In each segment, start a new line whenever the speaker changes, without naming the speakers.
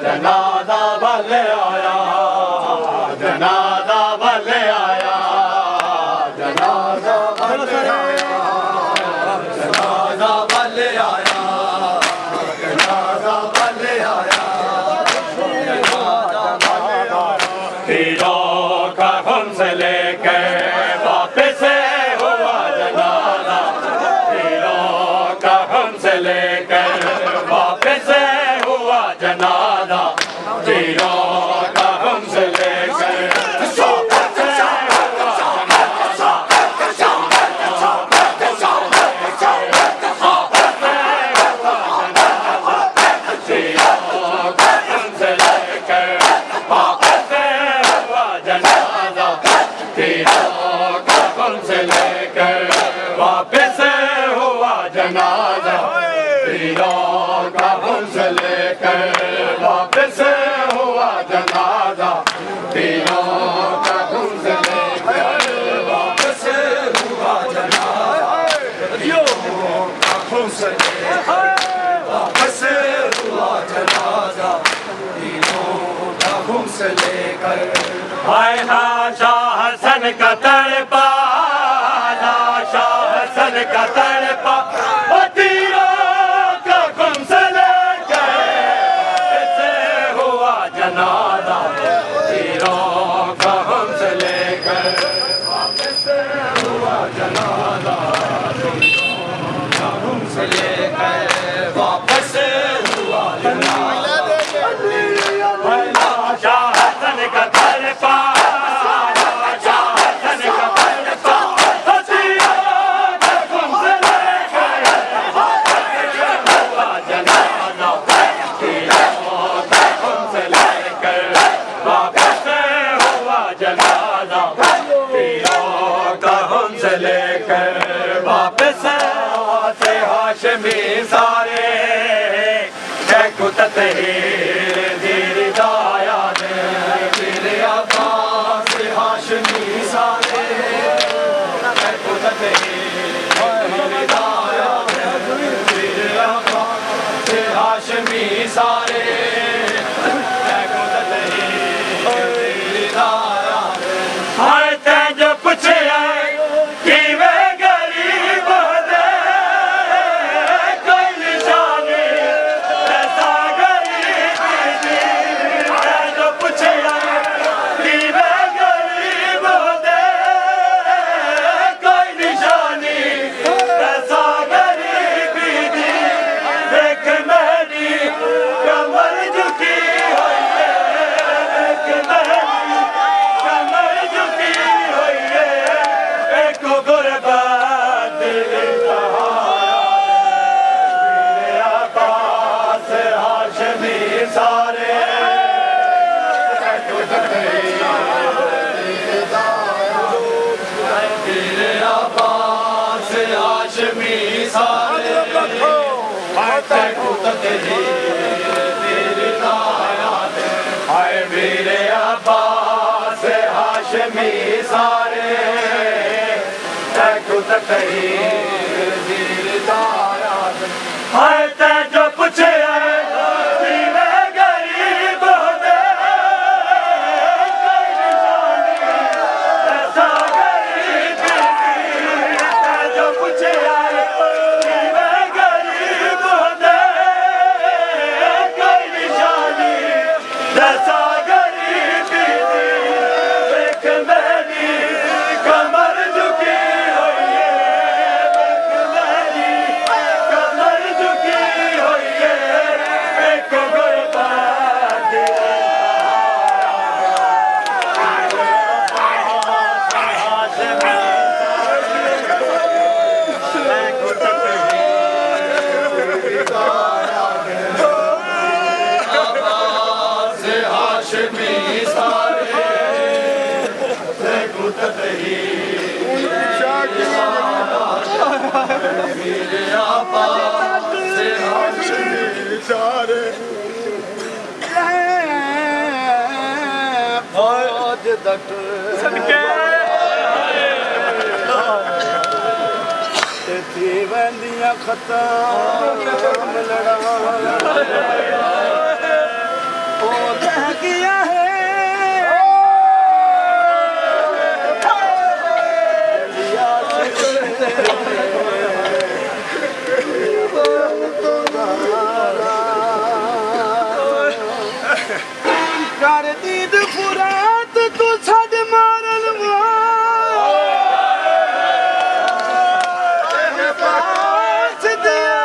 जनाजा भले आया, जनाजा भले आया, जनाजा भले आया, जनाजा भले आया, जनाजा भले आया, जनाजा भले आया। पीरों का खून से लेके वापस हुआ जनाजा, पीरों का खून से लेके वापस हुआ जनाजा, पीरों का खून से लेके वापस हुआ जनाजा, पीरों का खून से लेकर वापस हुआ जनाजा, पीरों का खून से लेकर वापस हुआ जनाजा, पीरों का खून से लेकर वापस हुआ जनाजा, पीरों का खून से लेकर। हाय शाह हसन का तड़पा, शाह का तड़पा, तीरों का खून से लेकर वापस हुआ जनाजा, तीरों का खून से लेकर वापस हुआ जनाजा, तीरों का खून से लेकर वापस हुआ जनाजा। शाह हसन का तड़पा, हाशमी सारे कुतत धीर दाया दे, तेरे अब्बास हाशमी सारे कुतत धीर दाया दे, तेरे अब्बास हाशमी सारे कुतत धीर दाया दे। हाय ते जो पूछे कि वे गरीब दे कोई निशानी, ऐसा गरीब दी जो पूछे कि वे गरीब दे कोई निशानी, ऐसा गरीब दी देख मेरी कमर झुकी हुई है, देख मेरी कमर झुकी हुई है, एक गुरबत दिल हाशमी सारे तेरे अब्बास हाशमी सारे कुतत धीर दाया दे। हाय मेरे अब्बास हाशमी सारे कुतत धीर दाया दे। हाय ते जो पूछे कि वे गरीब दे कोई निशानी, ऐसा गरीब दी जो पूछे कि वे गरीब दे कोई निशानी, ऐसा गरीब दी देख मेरी कमर झुकी हुई है, देख मेरी कमर झुकी हुई है, एक गुरबत दिल हाशमी सारे कुतत सारे
थी वेंदियां खत्म लड़ा कर दीद फुरात तू छड़ मारन पास दिया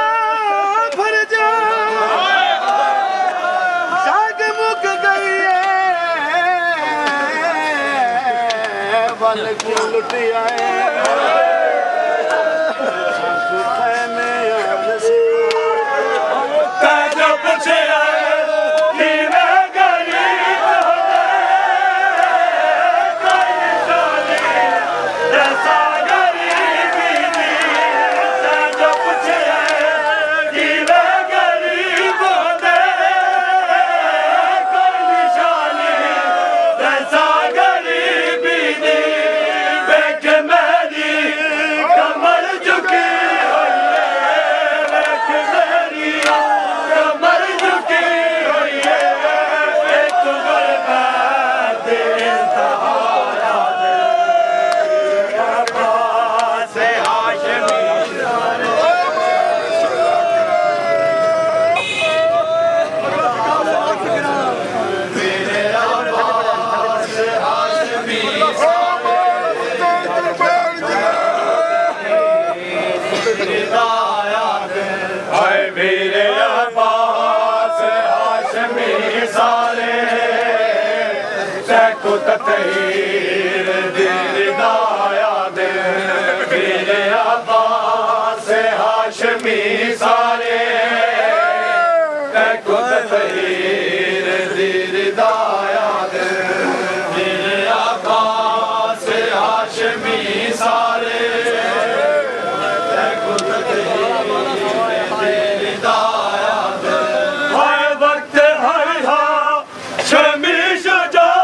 भर जा साग मुक गई है बल को लुटिया
तहीर दिल दाया दे मेरे अब्बास हाशमी सारे तको तहीर दिल दाया दे मेरे अब्बास हाशमी सारे तको तहीर दिल दाया दे हर वक्त हर हाशमी
सारे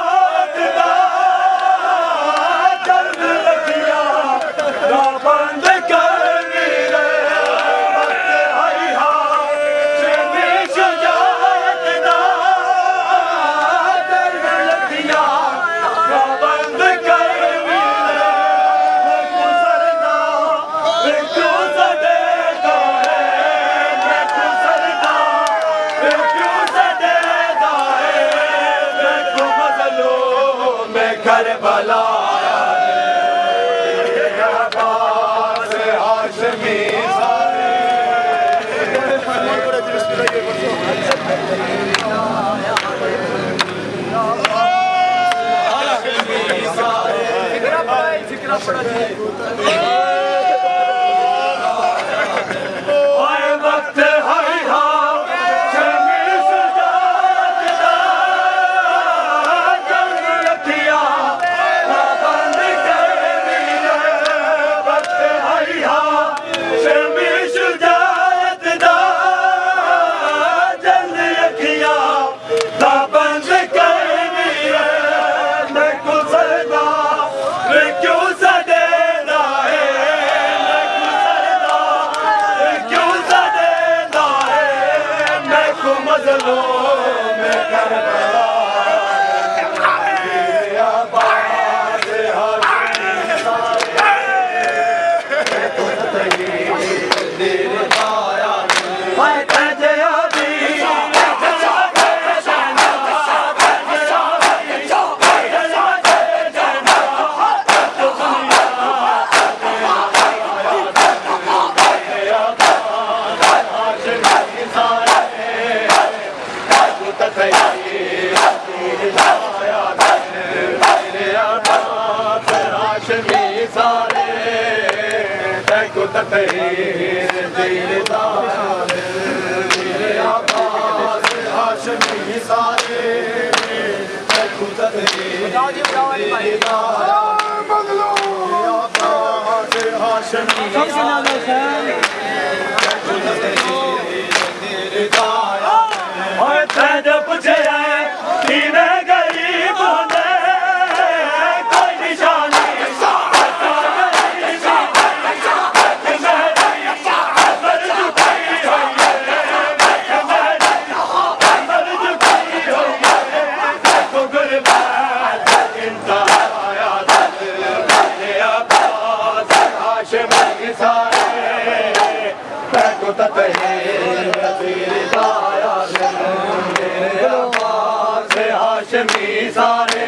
हाशमी सारे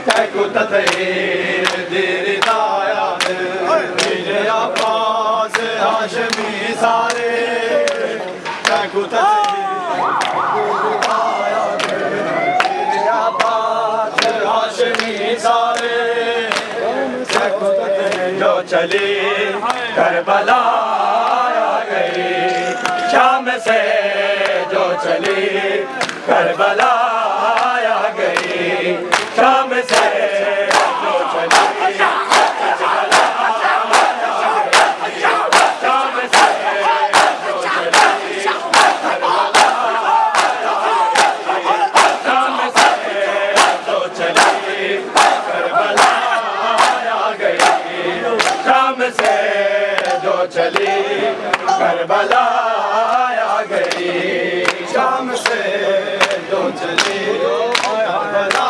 तैकु ततहीर दिरदाया मेरे अब्बास हाशमी सारे तैकु सारे जो चली करबला आ गई शाम से जो चली करबला आ गई शाम से जो चली करबला शाम से जो चली करबला शाम से जो चली करबला आ गई शाम से जो चली करबला आ गई शाम से जो चली करबला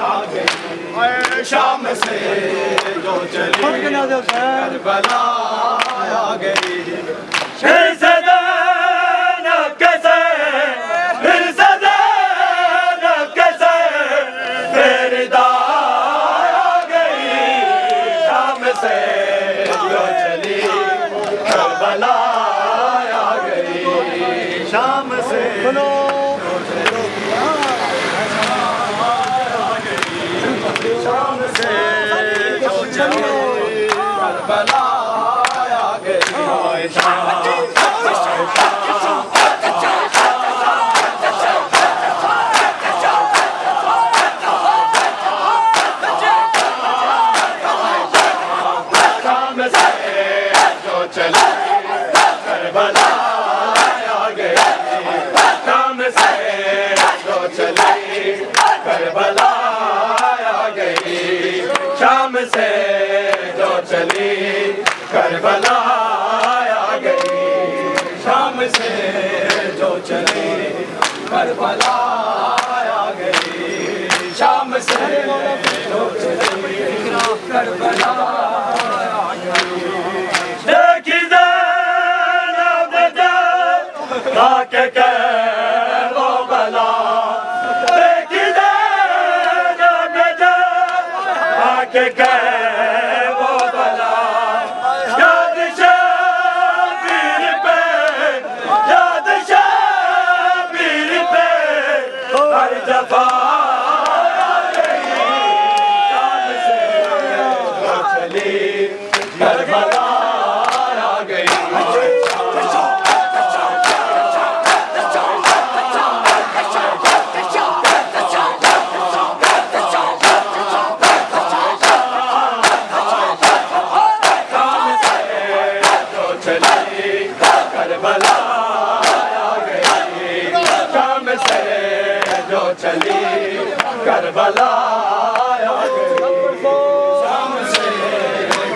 आ गई शाम से जो चली करबला आ गई फिर ज़ैनब कैसे फिर ज़ैनब कैसे फिरदा आ गई शाम से जो चली करबला आ गई शाम से शाम से जो चली करबला आ गई शाम से जो चली करबला आ गई शाम से जो चली करबला आ गई शाम से जो चली करबला आ गई शाम से जो चली करबला आ गई शाम से जो चली करबला आ गई देखी ज़ैनब ताके के वो बला देखी ज़ैनब ताके के वो बला याद शबीर पे याद शबीर पे हर दफा शाम से जो चली करबला आ गई करबला आ गई शाम से जो चली करबला आ गई शाम से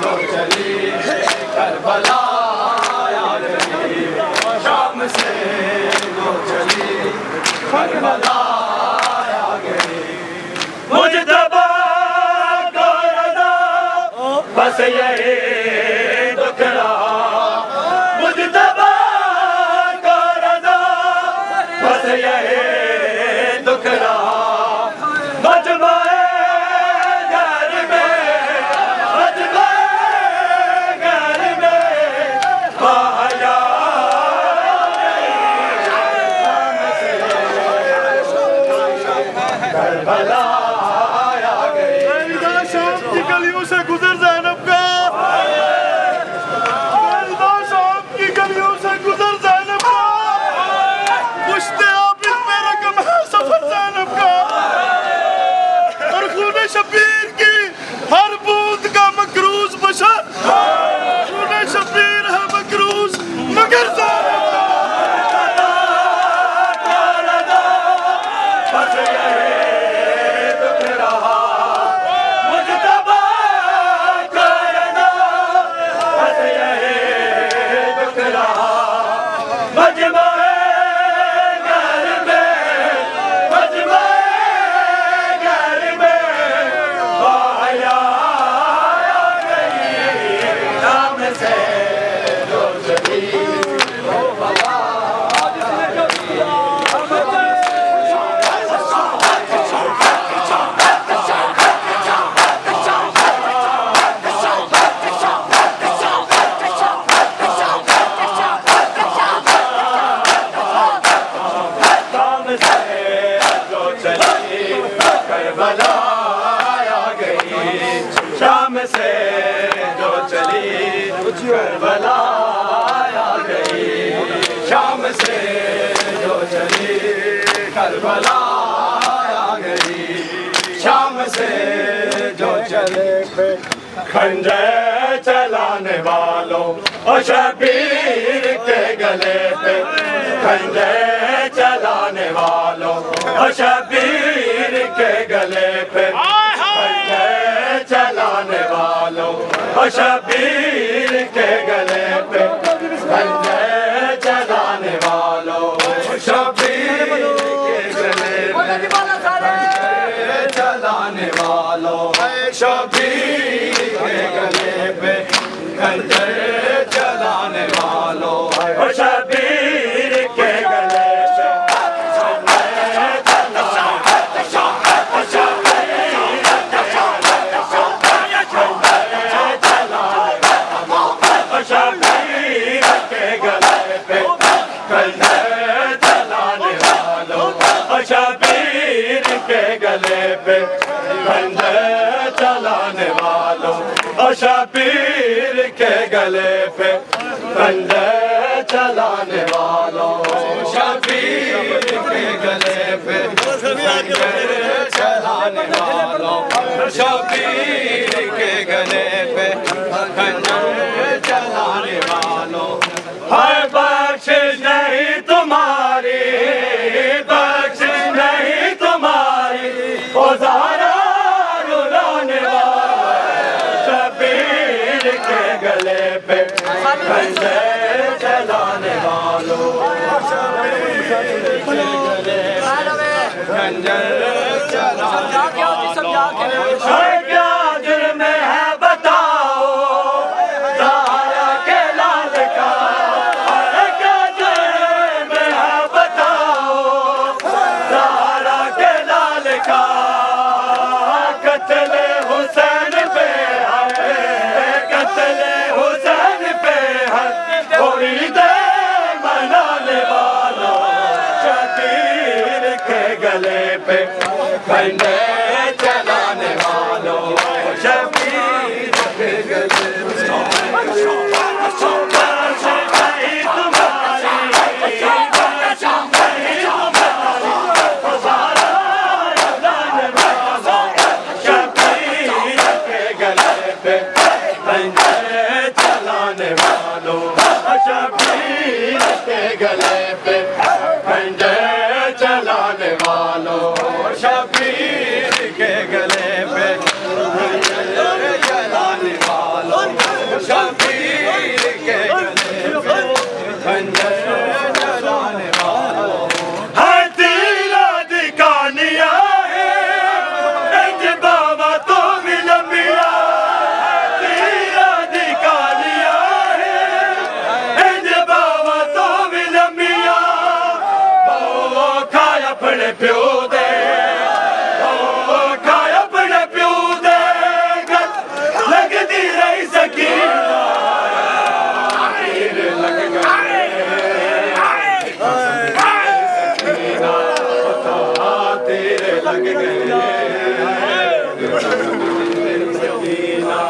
जो चली करबला आ गई शाम से जो चली करबला आ गई मुजतबा को रज़ा बस यही दुखड़ा यही दुखड़ा मजमाए घर में मजमाए घर में पाया करबला आ गई
शाम की गलियों से गुजर ज़ैनब का शाम की गलियों से गुजर ज़ैनब का पुश्ते आबिद में रकम है सफर ज़ैनब का और खून शबीर की हर बूंद का मकरूज बशर खून शबीर है मकरूज मगर ज़ैनब
बस यही चली करबला आ गई, शाम से जो चली करबला आ गई, शाम से जो चली करबला आ गई, शाम से जो चले खंजर चलाने वालों और शबीर के गले पे, खंजर चलाने वालों और शबीर के गले पे, खंजर चलाने वालों और शबीर के गले पे, खंजर चलाने वालों और शबीर के गले पे, खंजर चलाने वालों शबीर के गले पे, खंजर चलाने वालों और शबीर के गले पे, शबीर के गले पे, खंजर चलाने वालों और शबीर के गले पे, खंजर चलाने वालों और शबीर के गले पे, खंजर चलाने वालों शबीर के गले पे, खंजर चलाने वालों शबीर के गले पे, खंजर चलाने वालों हर बख्शिश नहीं तुम्हारी, बख्शिश नहीं तुम्हारी ओ ज़ारा रुलाने वाला शबीर के गले पे, खंजर चलाने वालों शबीर के गले पे, खंजर चलाने वालों क्या जुर्म है बताओ ज़ारा के लाल का, क्या जुर्म है बताओ ज़ारा के लाल का, कत्ल हुसैन पे है, कत्ल हुसैन पे है, थोड़ी देर मनाने वालों शबीर के गले पे, खंजर चलाने वालों शबीर के गले पे, खंजर चलाने वालों शबीर के गले पे, खंजर चलाने वालों शबीर के गले पे, खंजर चलाने वालों शबीर के गले पे, खंजर चलाने वालों हर तीरा दिखानिया है, इंज बाबा तो भी लंबिया प्यो दे खाया अपने प्यो दे लगदी रही सकीना, तीर लग गए सकीना, तीर लग गए सकीना,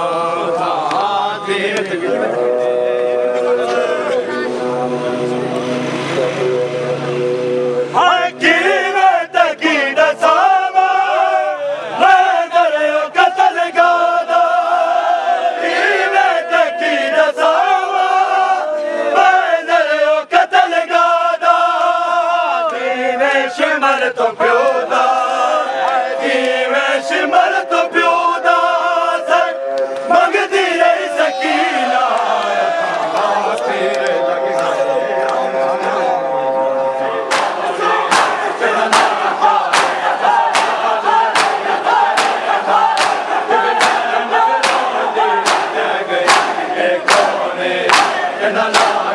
तीर लग गए शिमर तो प्योदा, शिमर तो प्योदा मंगदी रही सकीना, तेरे लग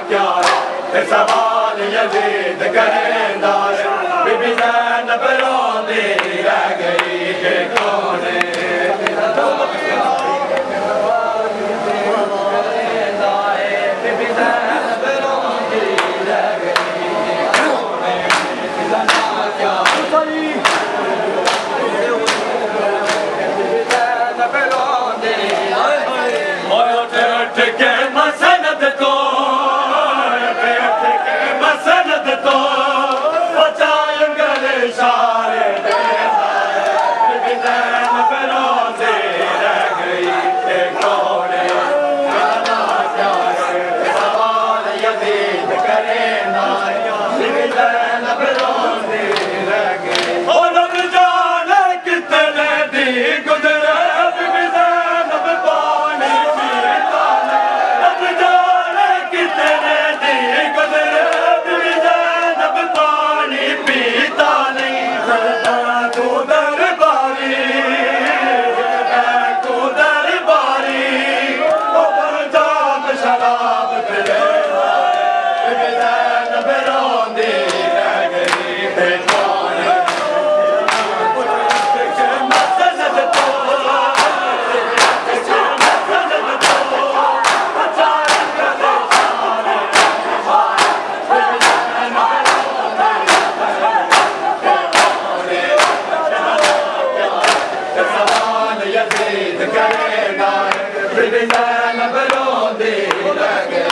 क्या सवाल यजीद करेंदा बीबी ज़ैनब रोंदी रह गई के कोने, बीबी ज़ैनब रोंदी रह गई के कोने, क्या करेगा बीबी ज़ैनब रोंदी लगे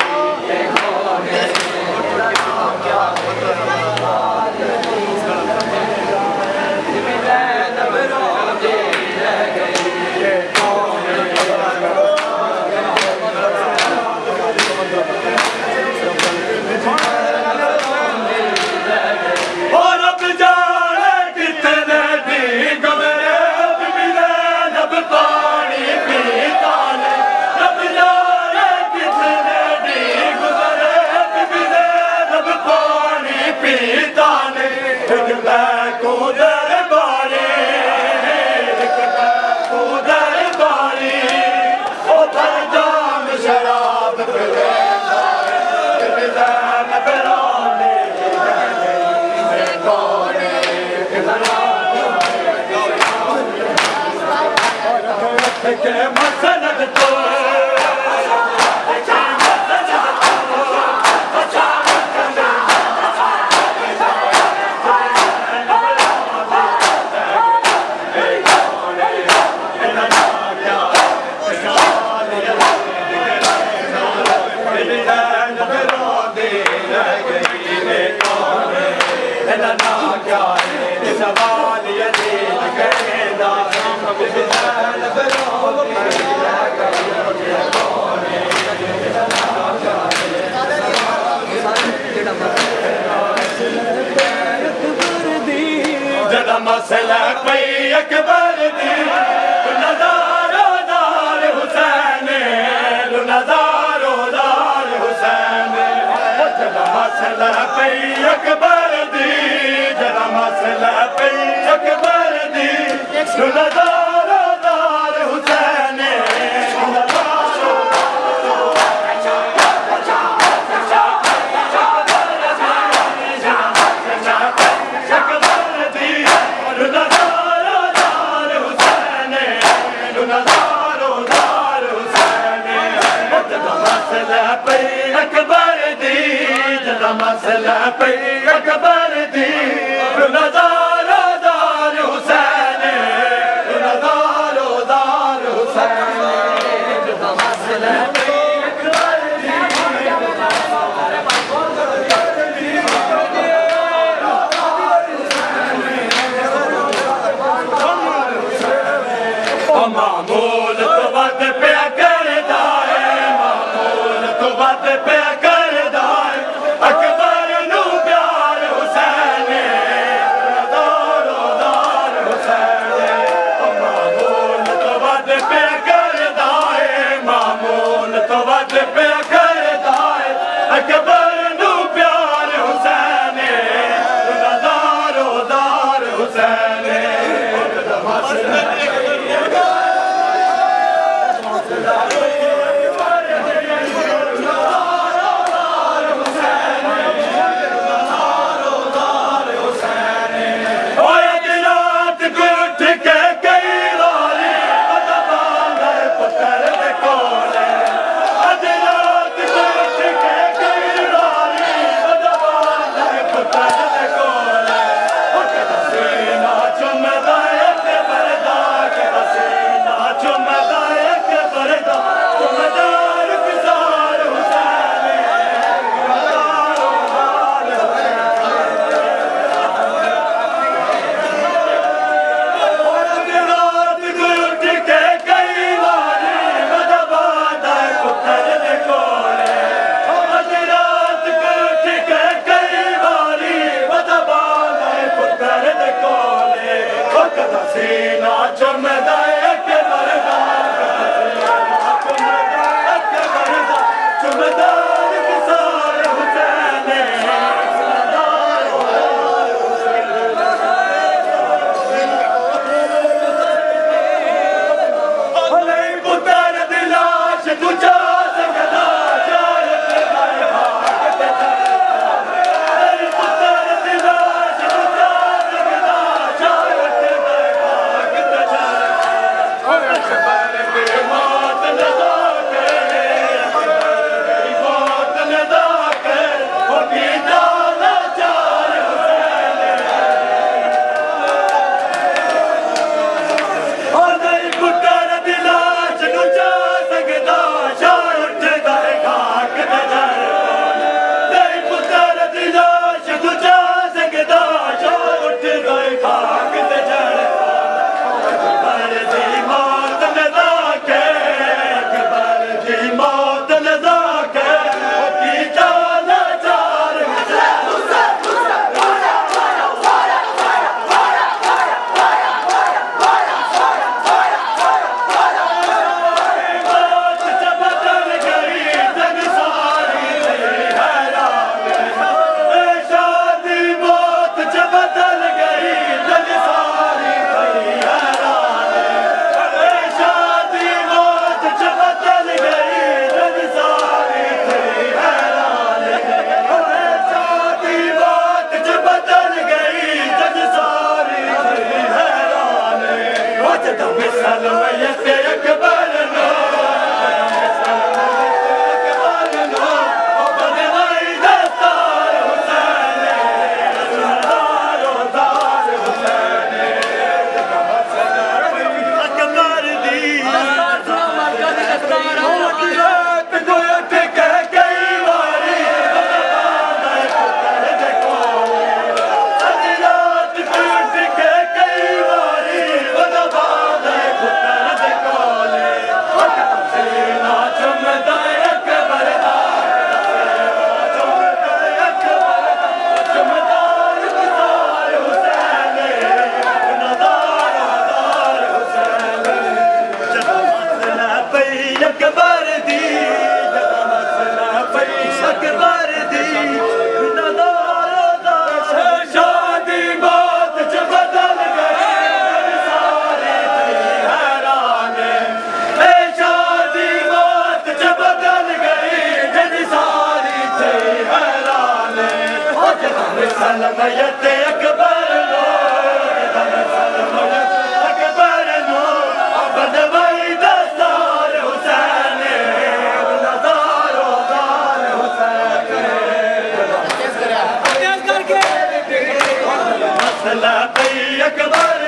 मसला कोई अकबर दी नज़ारो दार हुसैन नज़ारो दार हुसैन जरा मसला कोई अकबर दी जरा मसला कोई अकबर दी नज़ारो दार हुसैन मसला पे अकबर दी नज़ारो दार हुसैन नज़ारो दार हुसैन मसला पे अकबर दी मामूल तो बद पे करदा है मामूल तो बद पे करदा है अकबर नू प्यार हुसैन नज़ारो दार हुसैन मामूल तो बद पे करदा है मामूल तो बद पे करदा है अकबर नू प्यार हुसैन नज़ारो दार हुसैन जदा मिसल मैयत अकबर नो मैयत अकबर नो अकबर नो बदवाई दस्तार हुसैन नज़ारो दार हुसैन मसला अकबर